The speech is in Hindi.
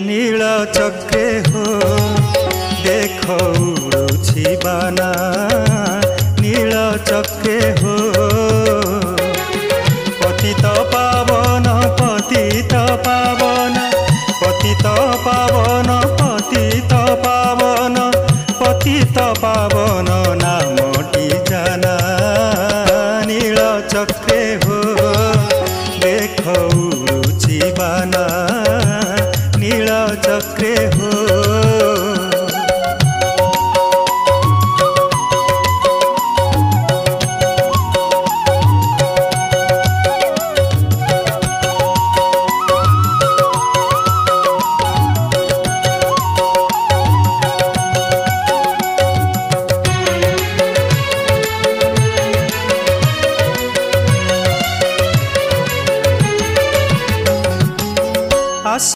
नील चक्रे हो देखो उड़ुछि बाना नील चक्रे हो पतित पावन पतित पावन पतित पावन पतित पावन पतित पावन नामटी जाना नील चक्रे हो देखो उड़ुछि बाना नील चक्रे